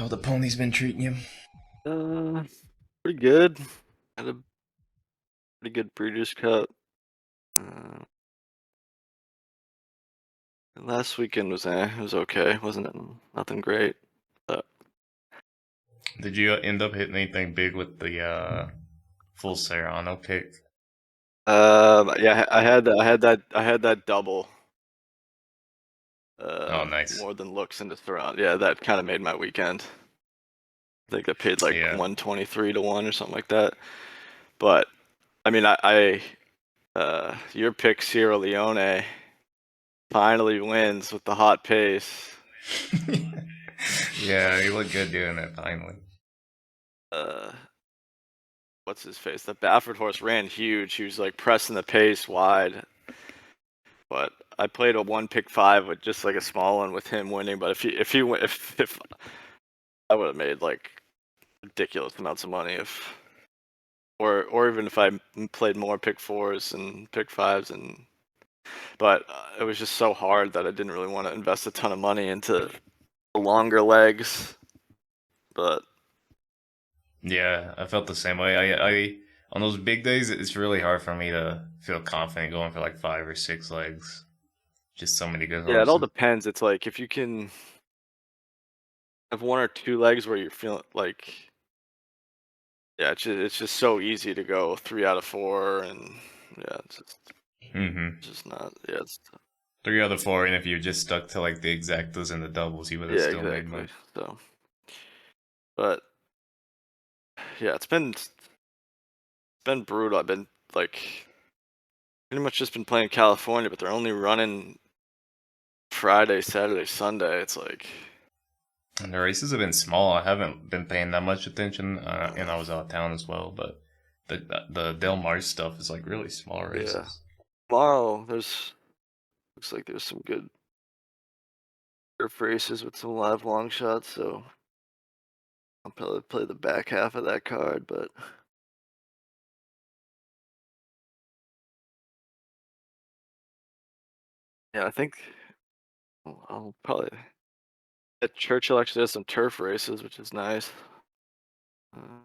How the pony's been treating you? Uh, Pretty good. Had a pretty good Breeders' Cup. Uh, Last weekend was it was okay. Wasn't nothing great. But Did you end up hitting anything big with the full Serrano pick? yeah, I had that double. Oh, nice. More than looks into Thron. Yeah, that kind of made my weekend. I think I paid like Yeah. 123 to 1 or something like that. But I mean, your pick Sierra Leone finally wins with the hot pace. Yeah, you look good doing it finally. Uh, what's his face? The Baffert horse ran huge. He was like pressing the pace wide. But I played a one pick five with just like a small one with him winning. But if I would have made like ridiculous amounts of money if or even if I played more pick fours and pick fives and but it was just so hard that I didn't really want to invest a ton of money into the longer legs. But Yeah, I felt the same way. I on those big days, it's really hard for me to feel confident going for like 5 or 6 legs. Just so many good yeah, it all horses. depends. It's like if you can have one or two legs where you're feeling like yeah, it's just so easy to go 3 out of 4 and yeah, Mm-hmm. it's just not yeah, it's 3 out of 4, and if you just stuck to like the exactas and the doubles, you would have yeah, still made exactly. money. So, but yeah, it's been brutal. I've been like pretty much just been playing California, but they're only running Friday, Saturday, Sunday. It's like And the races have been small. I haven't been paying that much attention, and I uh, was out of town as well. But the Del Mar stuff is like really small yeah. races. Tomorrow there's looks like there's some good turf races with some live long shots, so I'll probably play the back half of that card, but yeah, I think I'll probably at Churchill actually has some turf races, which is nice. Uh,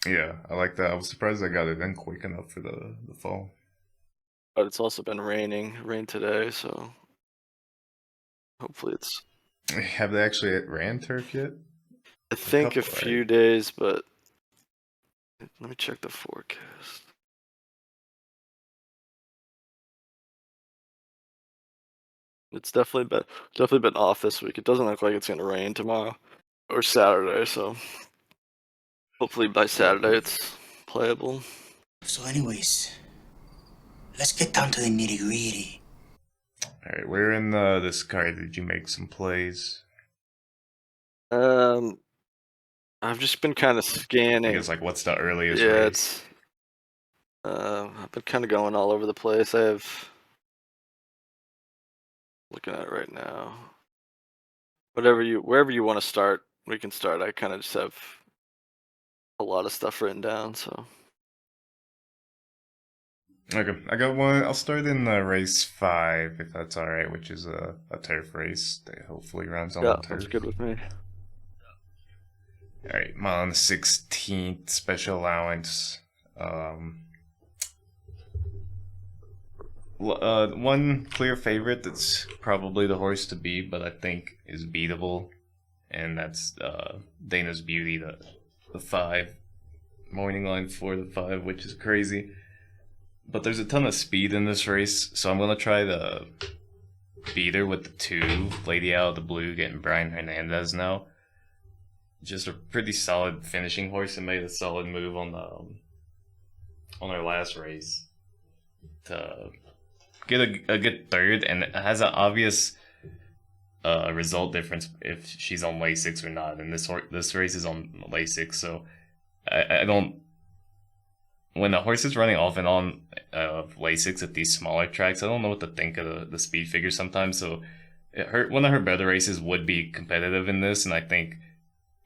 Yeah, I like that. I was surprised I got it in quick enough for the fall. but it's also been rain today, so hopefully it's Have they actually ran turf yet? I A think a couple, right? few days, but let me check the forecast. It's definitely been off this week. It doesn't look like it's gonna rain tomorrow or Saturday, so hopefully by Saturday it's playable. So, anyways, let's get down to the nitty gritty. All right, where in this card did you make some plays? Um, I've just been kind of I scanning. guess like what's the earliest Yeah, race? it's I've been kind of going all over the place. I have looking at it right now. Wherever you want to start, we can start. I kind of just have a lot of stuff written down, so Okay, I got one. I'll start in race 5 if that's all right, which is a turf race that hopefully runs on yeah, the that's turf. good with me. All right, I'm on the 16th special allowance. Um, One clear favorite that's probably the horse to beat, but I think is beatable, and that's Dana's Beauty, the 5 morning line for the 5, which is crazy. But there's a ton of speed in this race, so I'm gonna try the beater with the 2, Lady Out of the Blue, getting Brian Hernandez now. Just a pretty solid finishing horse and made a solid move on her last race to get a good third, and it has an obvious result difference if she's on Lasix or not. And this race is on Lasix, so I don't. When a horse is running off and on Lasix at these smaller tracks, I don't know what to think of the speed figure sometimes. So one of her better races would be competitive in this, and I think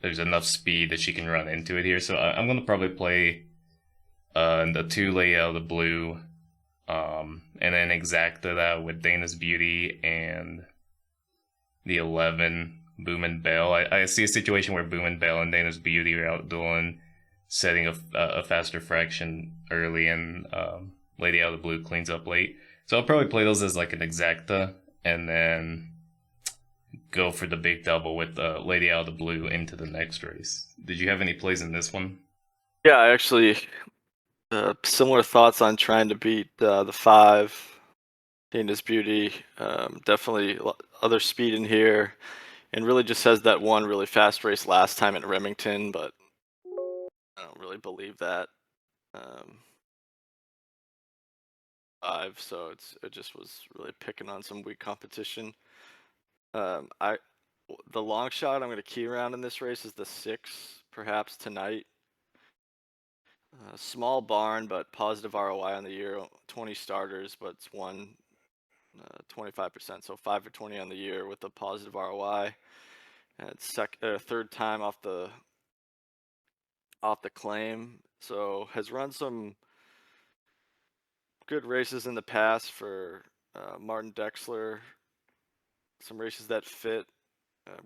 there's enough speed that she can run into it here. So I'm gonna probably play the 2 layout, the blue, and then exacta that with Dana's Beauty and the 11 Boom and Bell. I see a situation where Boom and Bell and Dana's Beauty are outdueling, setting a faster fraction early, and Lady Out of the Blue cleans up late. So I'll probably play those as like an exacta, and then go for the big double with Lady Out of the Blue into the next race. Did you have any plays in this one? Yeah, I actually similar thoughts on trying to beat the 5, Dana's Beauty. Definitely other speed in here, and really just has that one really fast race last time at Remington, but I don't really believe that. 5, so it just was really picking on some weak competition. The long shot I'm going to key around in this race is the 6, perhaps tonight. Small barn, but positive ROI on the year. 20 starters, but it's won 25%, so 5 for 20 on the year with a positive ROI. And it's third time off the claim, so has run some good races in the past for Martin Dexler. Some races that fit,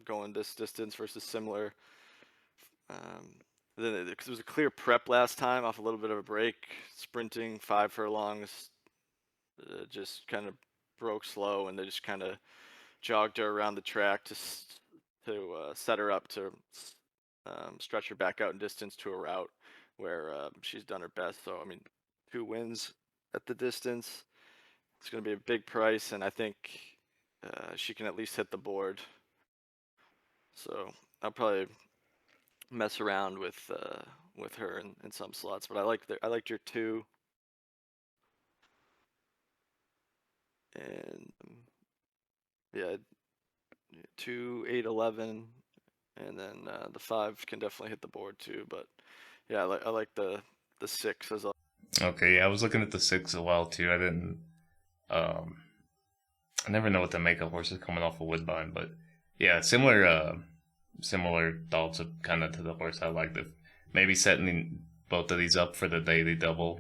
going this distance versus similar. Then it was a clear prep last time off a little bit of a break, sprinting 5 furlongs, just kind of broke slow, and they just kind of jogged her around the track to set her up to stretch her back out in distance to a route where she's done her best. So I mean, 2 wins at the distance. It's going to be a big price, and I think she can at least hit the board. So I'll probably mess around with her in some slots, but I liked your 2, and yeah, 2, 8, 11, and then the 5 can definitely hit the board too. But yeah, I like the 6 as well. Okay, yeah, I was looking at the 6 a while too. I didn't. I never know what to make of horses coming off a Woodbine, but yeah, similar thoughts of kind of to the horse I liked. If maybe setting both of these up for the daily double,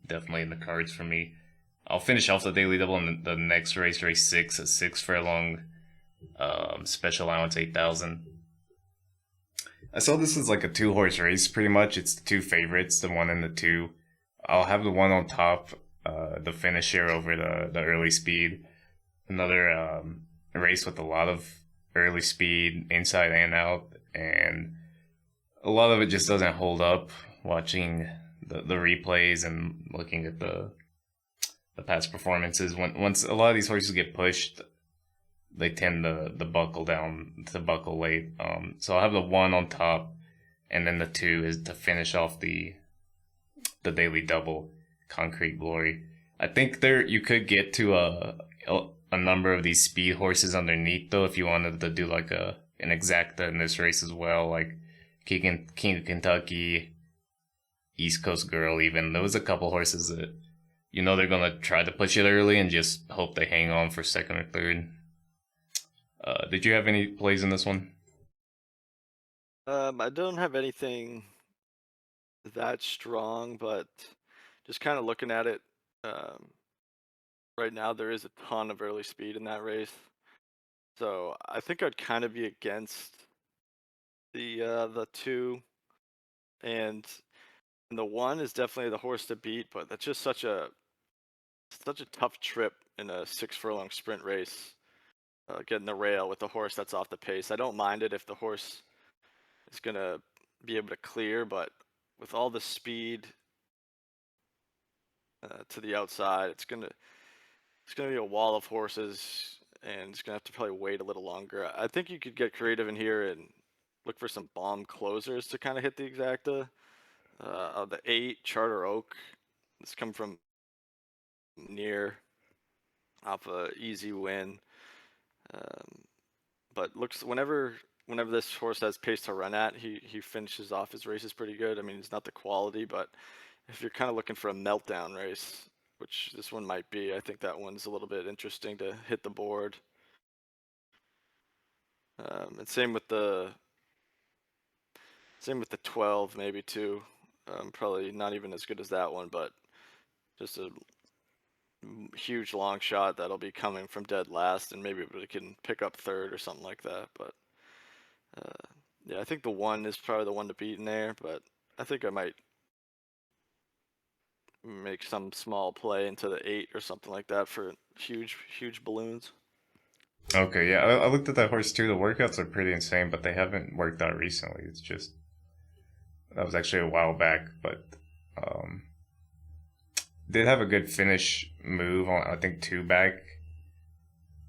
definitely in the cards for me. I'll finish off the daily double in the next race, race 6 at 6 furlong, special allowance 8,000. I saw this as like a 2-horse race pretty much. It's the 2 favorites, the 1 and the 2. I'll have the 1 on top, the finisher over the early speed. Another race with a lot of early speed, inside and out, and a lot of it just doesn't hold up. Watching the replays and looking at the past performances, once a lot of these horses get pushed, they tend to buckle down, to buckle late. So I'll have the 1 on top, and then the 2 is to finish off the daily double, Concrete Glory. I think you could get to a number of these speed horses underneath, though, if you wanted to do like an exacta in this race as well, like King of Kentucky, East Coast Girl even. There was a couple horses that they're going to try to push it early and just hope they hang on for second or third. Did you have any plays in this one? I don't have anything that strong, but just kind of looking at it, right now there is a ton of early speed in that race. So I think I'd kind of be against the 2, and the 1 is definitely the horse to beat, but that's just such a tough trip in a 6 furlong sprint race. Getting the rail with the horse that's off the pace. I don't mind it if the horse is gonna be able to clear, but with all the speed to the outside, it's gonna be a wall of horses, and it's gonna have to probably wait a little longer. I think you could get creative in here and look for some bomb closers to kind of hit the exacta. The 8, Charter Oak, it's come from near off a easy win. But looks whenever this horse has pace to run at, he finishes off his races pretty good. I mean, he's not the quality, but if you're kind of looking for a meltdown race, which this one might be, I think that one's a little bit interesting to hit the board. And same with the 12 maybe too. Probably not even as good as that one, but just a huge long shot that'll be coming from dead last, and maybe it can pick up third or something like that. But yeah, I think the 1 is probably the one to beat in there, but I think I might make some small play into the 8 or something like that for huge balloons. Okay, yeah, I looked at that horse too. The workouts are pretty insane, but they haven't worked out recently. It's just that was actually a while back, but did have a good finish move on I think 2 back,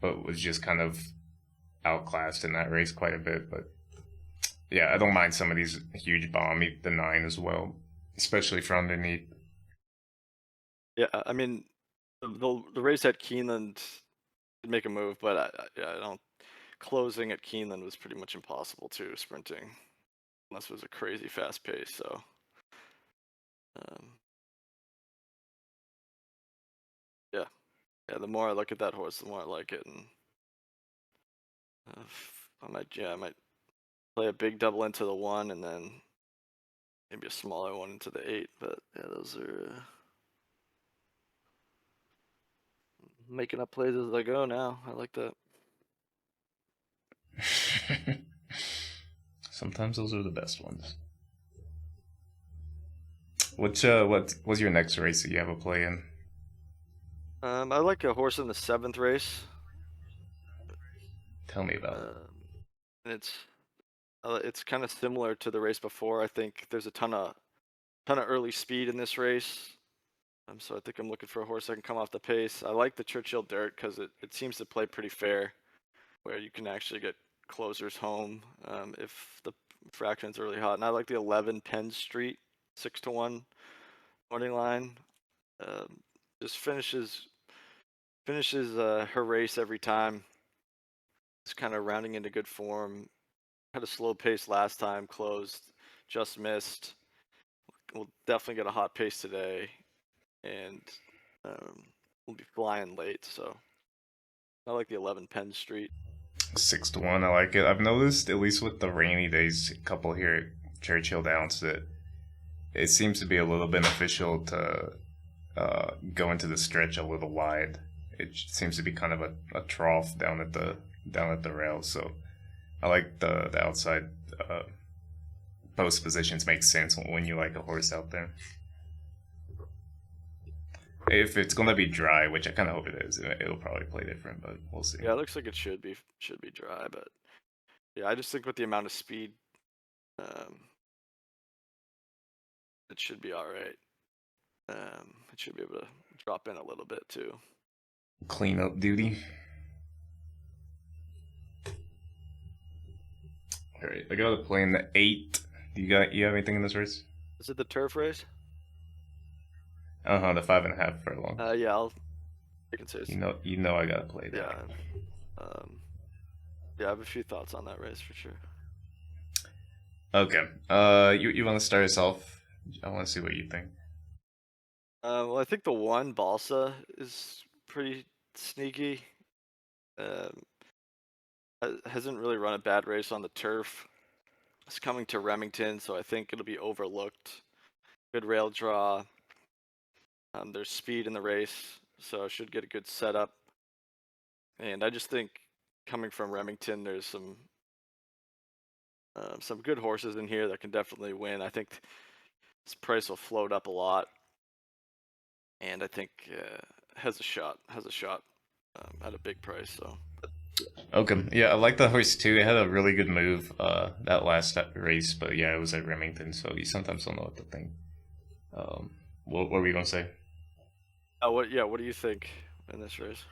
but was just kind of outclassed in that race quite a bit. But yeah, I don't mind some of these huge bomb, the 9 as well, especially for underneath. Yeah, I mean, the race at Keeneland did make a move, but I don't. Closing at Keeneland was pretty much impossible too, sprinting, unless it was a crazy fast pace. So, yeah, the more I look at that horse, the more I like it, and I might play a big double into the 1, and then maybe a smaller one into the 8. But yeah, those are making up plays as I go now. I like that. Sometimes those are the best ones. What was your next race that you have a play in? I like a horse in the 7th race. Tell me about it. And it's kind of similar to the race before. I think there's a ton of early speed in this race. So I think I'm looking for a horse that can come off the pace. I like the Churchill Dirt because it seems to play pretty fair, where you can actually get closers home if the fraction's really hot. And I like the 11 Penn Street 6-1 morning line. Just finishes her race every time. It's kind of rounding into good form. Had a slow pace last time, closed, just missed. We'll definitely get a hot pace today, and we'll be flying late. So I like the 11 Penn Street. 6-1, I like it. I've noticed, at least with the rainy days, a couple here at Churchill Downs, that it seems to be a little beneficial to go into the stretch a little wide. It seems to be kind of a trough down at the rail. So I like the outside post positions make sense when you like a horse out there. If it's gonna be dry, which I kind of hope it is, it'll probably play different, but we'll see. Yeah, it looks like it should be dry, but yeah, I just think with the amount of speed, it should be all right. It should be able to drop in a little bit too. Clean up duty. All right, I got to play in the 8. You have anything in this race? Is it the turf race? The 5.5 furlong. Yeah, I can say. You know, I gotta play that. Yeah. Yeah, I have a few thoughts on that race for sure. Okay. You want to start us off? I want to see what you think. Well, I think the 1 Balsa is pretty sneaky. Hasn't really run a bad race on the turf. It's coming to Remington, so I think it'll be overlooked. Good rail draw. There's speed in the race, so I should get a good setup. And I just think coming from Remington, there's some good horses in here that can definitely win. I think this price will float up a lot, and I think has a shot at a big price. So. Okay, yeah, I like the horse too. It had a really good move that last race, but yeah, it was at Remington, so you sometimes don't know what to think. What were we gonna say? What do you think in this race?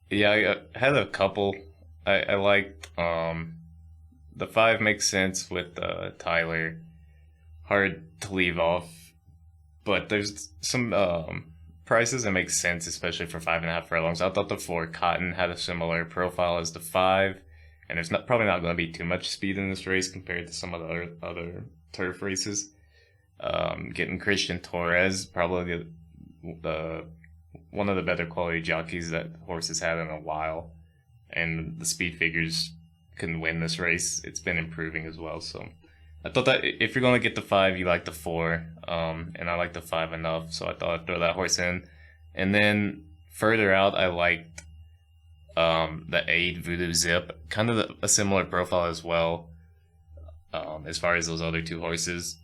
Yeah, I had a couple. I liked the 5 makes sense with Tyler. Hard to leave off, but there's some prices that make sense, especially for 5.5 furlongs. I thought the 4 Cotton had a similar profile as the 5, and there's probably not going to be too much speed in this race compared to some of the other turf races. Getting Christian Torres, probably the one of the better quality jockeys that horse has had in a while, and the speed figures can win this race. It's been improving as well, so I thought that if you're going to get the 5, you like the 4. And I like the 5 enough, so I thought I'd throw that horse in. And then further out, I liked the 8 Voodoo Zip, kind of a similar profile as well, as far as those other 2 horses.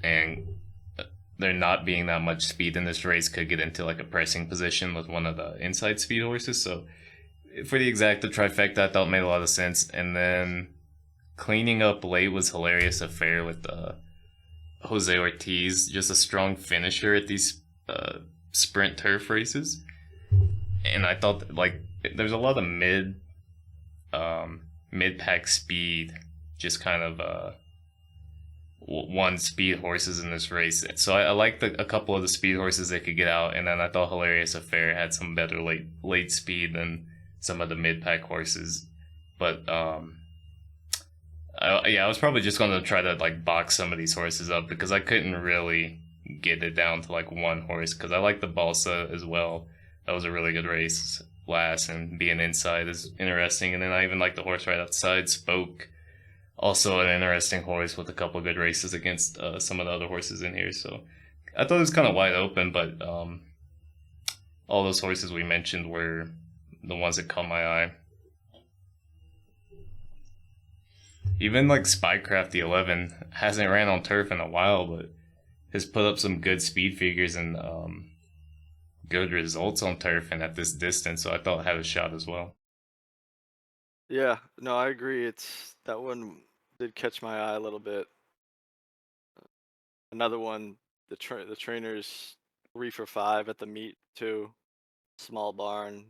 And there not being that much speed in this race could get into like a pressing position with one of the inside speed horses. So for the exacta trifecta, I thought made a lot of sense. And then cleaning up late was Hilarious Affair with Jose Ortiz, just a strong finisher at these sprint turf races. And I thought like there's a lot of mid pack speed, just kind of one speed horses in this race. So I liked a couple of the speed horses that could get out, and then I thought Hilarious Affair had some better late speed than some of the mid pack horses. But I was probably just going to try to like box some of these horses up because I couldn't really get it down to like one horse, because I like the Balsa as well. That was a really good race last, and being inside is interesting. And then I even like the horse right outside, Spoke. Also an interesting horse with a couple of good races against some of the other horses in here. So I thought it was kind of wide open, but all those horses we mentioned were the ones that caught my eye. Even like Spycraft the 11 hasn't ran on turf in a while, but has put up some good speed figures and good results on turf and at this distance. So I thought it had a shot as well. Yeah, no, I agree. That one did catch my eye a little bit. Another one, the trainers 3 for 5 at the meet too. Small barn,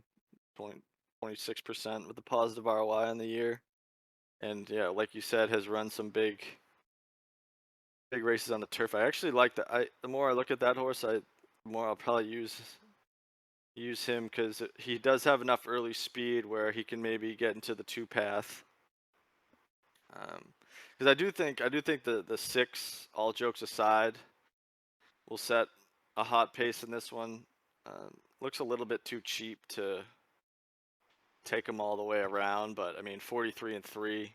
26% with a positive ROI on the year. And yeah, like you said, has run some big races on the turf. I actually like that. The more I look at that horse, the more I'll probably use him, because he does have enough early speed where he can maybe get into the 2 path. Because I do think the 6, all jokes aside, will set a hot pace in this one. Looks a little bit too cheap to take him all the way around, but I mean 43 and 3,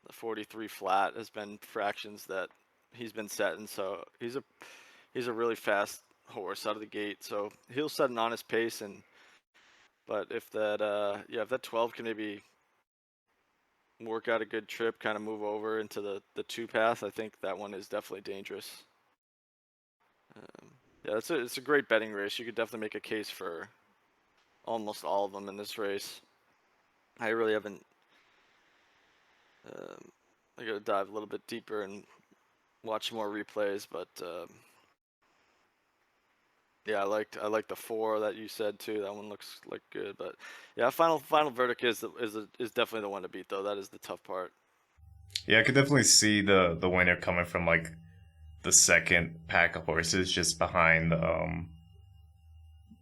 the 43 flat has been fractions that he's been setting, so he's a really fast horse out of the gate, so he'll set an honest pace. But if that 12 can maybe work out a good trip, kind of move over into the 2 path, I think that one is definitely dangerous. Yeah, it's a great betting race. You could definitely make a case for almost all of them in this race. I really haven't. I gotta dive a little bit deeper and watch more replays, but yeah, I like the 4 that you said too. That one looks like good, but yeah, final verdict is definitely the one to beat though. That is the tough part. Yeah, I could definitely see the winner coming from like the second pack of horses, just behind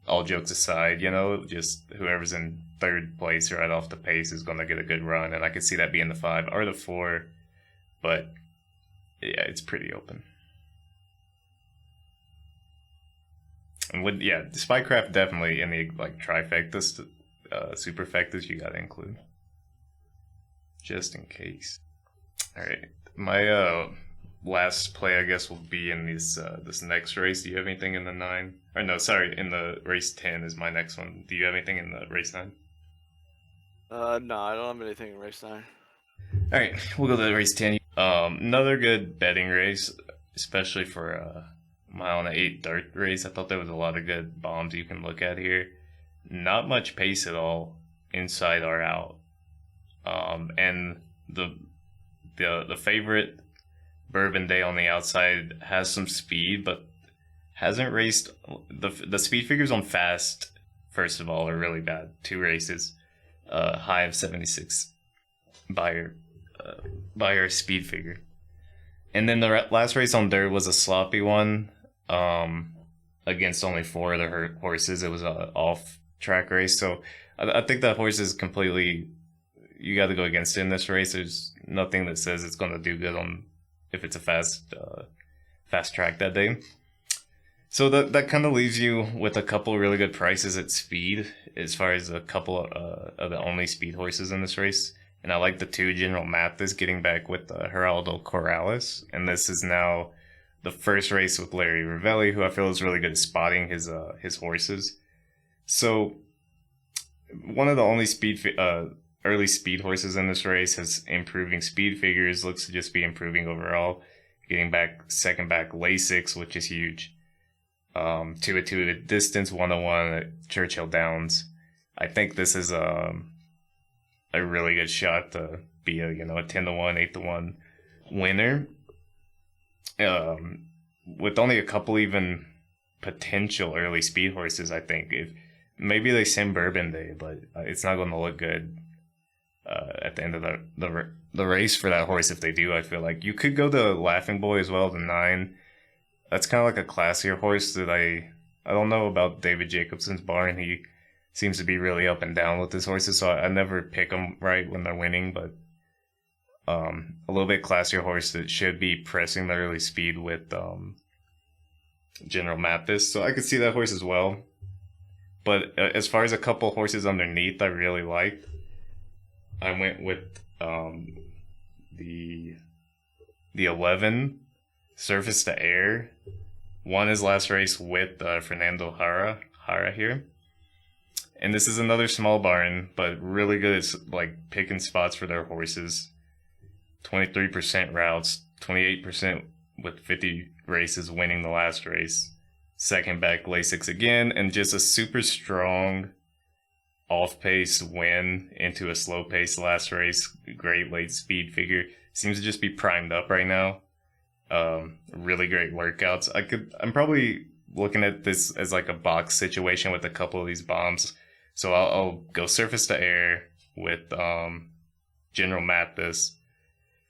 all jokes aside, just whoever's in 3rd place right off the pace is going to get a good run, and I could see that being the 5 or the 4, but yeah, it's pretty open. And the Spycraft definitely in the like trifectas, superfectas, you got to include, just in case. All right, my last play, I guess, will be in this next race. Do you have anything in the 9? Or no, sorry, in the race 10 is my next one. Do you have anything in the race 9? No, I don't have anything in race 9. All right, we'll go to the race 10. Another good betting race, especially for a 1:08 dirt race. I thought there was a lot of good bombs you can look at here. Not much pace at all, inside or out. And the favorite, Bourbon Day on the outside, has some speed, but hasn't raced. The speed figures on fast, first of all, are really bad. 2 races, high of 76 Buyer speed figure. And then the last race on dirt was a sloppy one, against only 4 of the horses. It was an off-track race, so I think that horse is completely. You got to go against it in this race. There's nothing that says it's going to do good if it's a fast track that day. So that kind of leaves you with a couple really good prices at speed, as far as a couple of the only speed horses in this race. And I like the 2 General Mathis getting back with Geraldo Corrales. And this is now the first race with Larry Rivelli, who I feel is really good at spotting his horses. So one of the only early speed horses in this race has improving speed figures, looks to just be improving overall, getting back second back Lasix, which is huge. 2-2 at distance, 1-1 at Churchill Downs. I think this is a really good shot to be a 10-1, 8-1 winner. With only a couple even potential early speed horses, I think if maybe they send Bourbon Day, but it's not going to look good at the end of the race for that horse if they do. I feel like you could go to Laughing Boy as well, the 9. That's kind of like a classier horse that I don't know about David Jacobson's barn. He seems to be really up and down with his horses, so I never pick them right when they're winning, but a little bit classier horse that should be pressing the early speed with General Mathis. So I could see that horse as well. But as far as a couple horses underneath I really liked, I went with the 11 Surface to Air. Won his last race with Fernando Jara here. And this is another small barn, but really good at like picking spots for their horses. 23% routes, 28% with 50 races, winning the last race. Second back Lasix again, and just a super strong off-pace win into a slow-pace last race. Great late speed figure. Seems to just be primed up right now. Really great workouts. I'm probably looking at this as like a box situation with a couple of these bombs. So I'll go Surface to Air with General Mathis.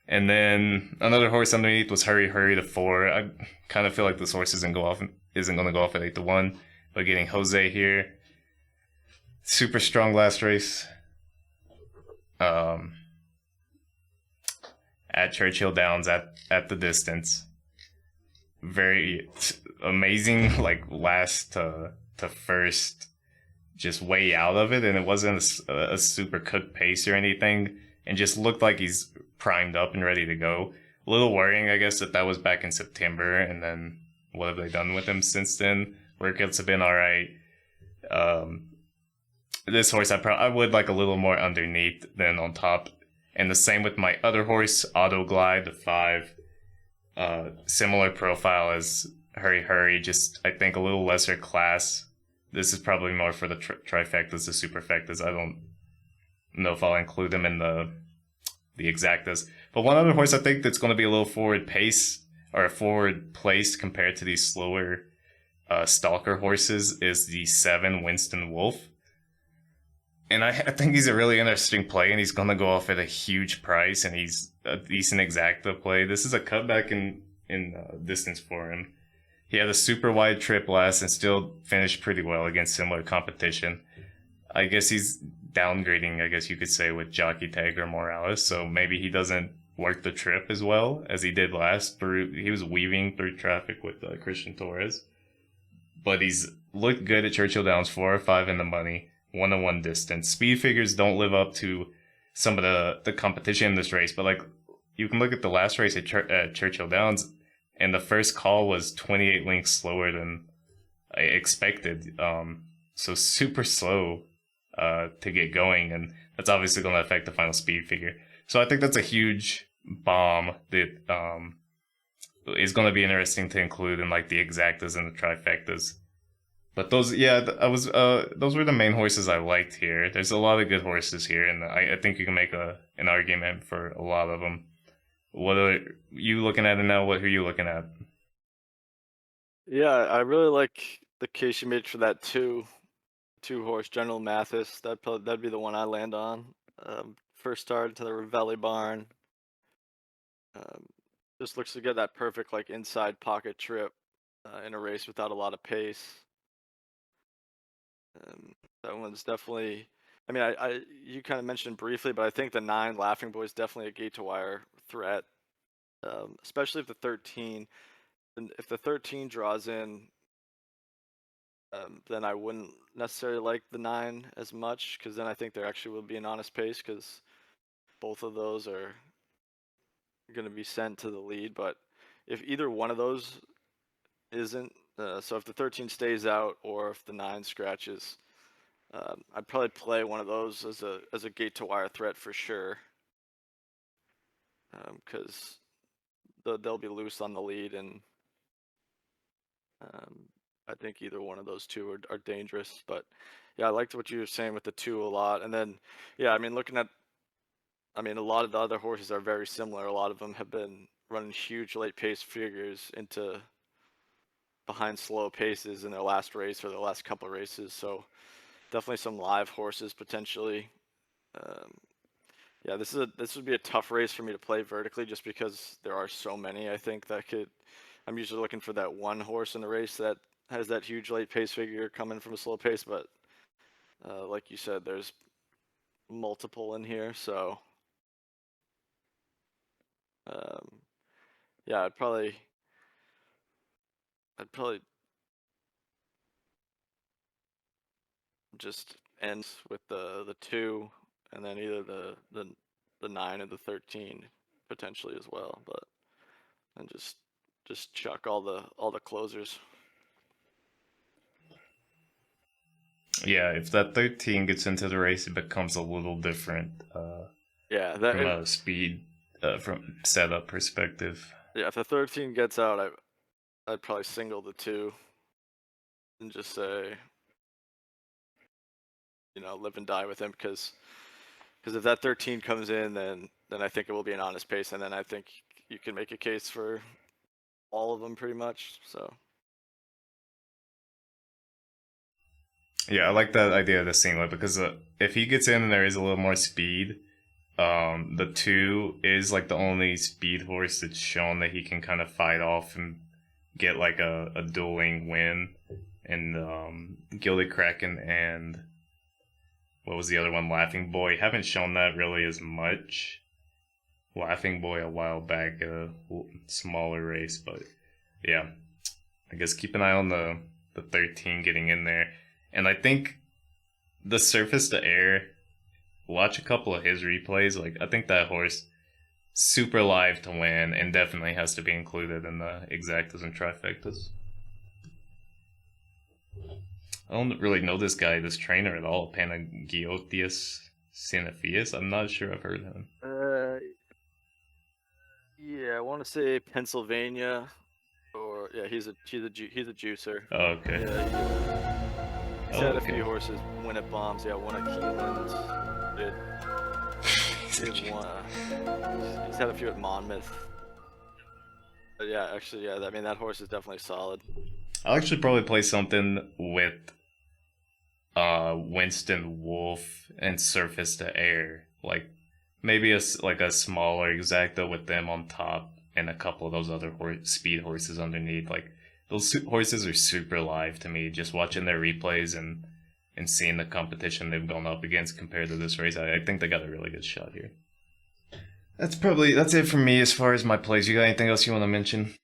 And then another horse underneath was Hurry to 4. I kind of feel like this horse isn't going to go off at 8-1, but getting Jose here. Super strong last race. At Churchill Downs at the distance. Very amazing, like last to first, just way out of it, and it wasn't a super cooked pace or anything, and just looked like he's primed up and ready to go. A little worrying, I guess, that was back in September, and then what have they done with him since then? Workouts have been all right. This horse, I would like a little more underneath than on top. And the same with my other horse, Auto Glide, the 5. Similar profile as Hurry, just I think a little lesser class. This is probably more for the trifectas, the superfectas. I don't know if I'll include them in the exactas. But one other horse I think that's going to be a little forward pace or forward placed compared to these slower stalker horses is the 7 Winston Wolf. And I think he's a really interesting play, and he's going to go off at a huge price, and he's a decent exacta play. This is a cutback in distance for him. He had a super wide trip last and still finished pretty well against similar competition. I guess he's downgrading, I guess you could say, with Jockey Tag or Morales, so maybe he doesn't work the trip as well as he did last. He was weaving through traffic with Christian Torres. But he's looked good at Churchill Downs, 4 or 5 in the money. 1-1 distance. Speed figures don't live up to some of the competition in this race, but like you can look at the last race at Churchill Downs, and the first call was 28 lengths slower than I expected. So super slow to get going, and that's obviously going to affect the final speed figure. So I think that's a huge bomb that is going to be interesting to include in like the exactas and the trifectas. But those were the main horses I liked here. There's a lot of good horses here, and I think you can make an argument for a lot of them. What are you looking at now? Who are you looking at? Yeah, I really like the case you made for that two horse General Mathis. That'd be the one I land on. First start to the Ravelli barn. Just looks to get that perfect like inside pocket trip in a race without a lot of pace. That one's definitely. I mean, you kind of mentioned briefly, but I think the 9 Laughing Boy is definitely a gate to wire threat, especially if the 13. And if the 13 draws in, then I wouldn't necessarily like the 9 as much, because then I think there actually will be an honest pace, because both of those are going to be sent to the lead. But if either one of those isn't, so if the 13 stays out or if the 9 scratches, I'd probably play one of those as a gate to wire threat for sure, because they'll be loose on the lead, and I think either one of those two are dangerous. But yeah, I liked what you were saying with the 2 a lot. And then yeah, I mean, a lot of the other horses are very similar. A lot of them have been running huge late pace figures into behind slow paces in their last race or their last couple of races. So definitely some live horses potentially. Yeah, this would be a tough race for me to play vertically just because there are so many. I think that I'm usually looking for that one horse in the race that has that huge late pace figure coming from a slow pace, but like you said, there's multiple in here. So yeah, I'd probably just end with the 2, and then either the 9 or the 13 potentially as well, but and just chuck all the closers. Yeah, if that 13 gets into the race, it becomes a little different. Yeah, from a speed, from setup perspective. Yeah, if the 13 gets out, I'd probably single the 2 and just say, live and die with him, because if that 13 comes in, then I think it will be an honest pace, and then I think you can make a case for all of them pretty much. So yeah, I like that idea of the singlet, because if he gets in and there is a little more speed, the 2 is like the only speed horse that's shown that he can kind of fight off and get like a dueling win. And Gilded Kraken and what was the other one? Laughing Boy haven't shown that really as much. Laughing Boy a while back at a smaller race, but yeah, I guess keep an eye on the 13 getting in there. And I think the surface to air, watch a couple of his replays. Like, I think that horse super live to win and definitely has to be included in the exactas and trifectas. I don't really know this trainer at all, Panagiotis Sinaphius. I'm not sure I've heard of him. Yeah, I want to say Pennsylvania, or yeah, he's a juicer. Oh, okay. Yeah, he's had a few horses win at Bombs. Yeah, one at Keeneland. He's had a few at Monmouth. But yeah, actually, yeah, I mean, that horse is definitely solid. I'll actually probably play something with Winston Wolfe and Surface to Air, like maybe a smaller exacta with them on top and a couple of those other speed horses underneath. Like, those horses are super live to me. Just watching their replays and seeing the competition they've gone up against compared to this race, I think they got a really good shot here. That's it for me as far as my plays. You got anything else you want to mention?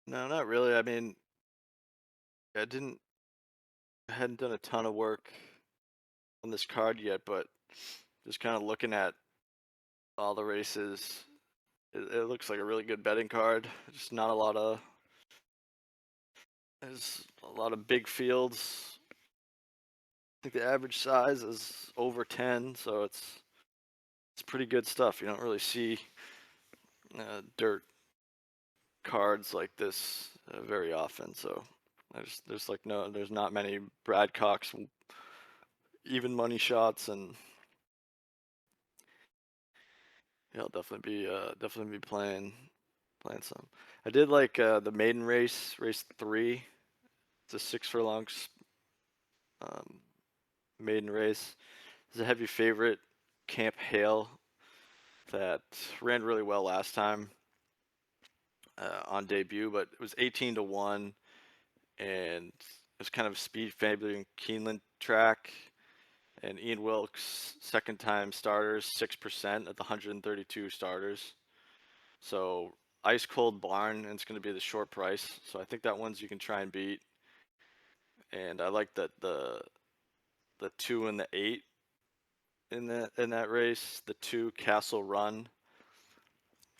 No, not really. I mean, I hadn't done a ton of work on this card yet, but just kind of looking at all the races, it looks like a really good betting card. Just not a lot of, there's a lot of big fields. I think the average size is over 10, so it's pretty good stuff. You don't really see dirt cards like this very often, so there's not many Brad Cox even money shots, and yeah, I'll definitely be playing some. I did like the maiden race 3. It's a 6 furlongs maiden race. It's a heavy favorite, Camp Hale, that ran really well last time on debut, but it was 18-1, and it was kind of speed favoring Keeneland track. And Ian Wilkes, second time starters, 6% at the 132 starters. So ice cold barn, and it's going to be the short price. So I think that one's you can try and beat. And I like that the 2 and the 8 in that race. The 2 Castle Run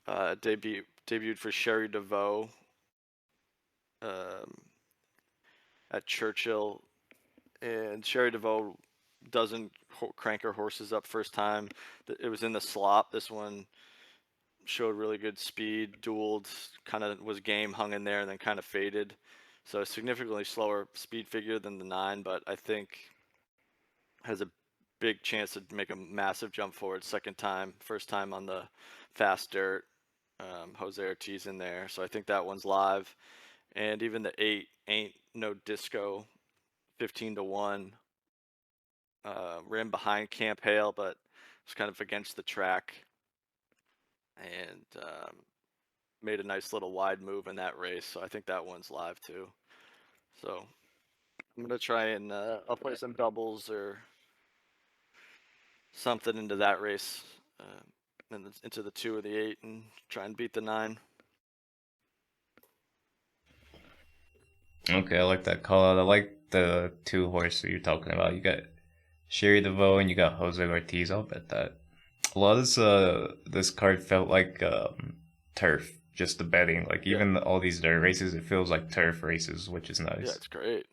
debuted for Sherry DeVoe at Churchill, and Sherry DeVoe doesn't crank her horses up first time. It was in the slop. This one showed really good speed, dueled, kind of was game, hung in there, and then kind of faded. So a significantly slower speed figure than the 9, but I think has a big chance to make a massive jump forward second time. First time on the fast dirt. Jose Ortiz in there, so I think that one's live. And even the 8 Ain't No Disco, 15-1. Ran behind Camp Hale, but was kind of against the track, and made a nice little wide move in that race. So I think that one's live too. So I'm gonna try and I'll play some doubles or something into that race, and into the 2 or the 8, and try and beat the 9. Okay, I like that call out. I like the 2 horses you're talking about. You got Sherry DeVoe and you got Jose Ortiz. I'll bet that. A lot of this card felt like turf, just the betting. Like even all these dirt races, it feels like turf races, which is nice. Yeah, it's great.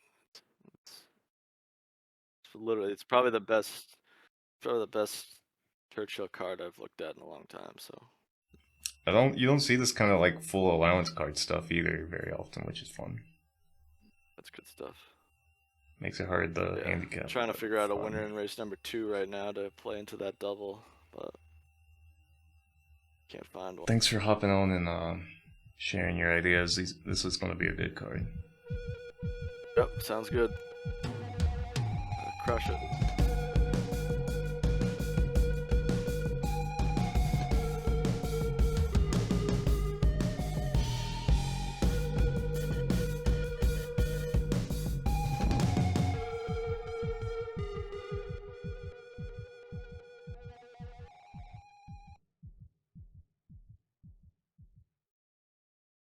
It's literally, it's probably the best Churchill card I've looked at in a long time. So you don't see this kind of like full allowance card stuff either very often, which is fun. that's good stuff. Makes it hard to handicap. I'm trying to figure out a winner in race number 2 right now to play into that double, but can't find one. Thanks for hopping on and sharing your ideas. This is going to be a good card. Yep, sounds good. Crush it.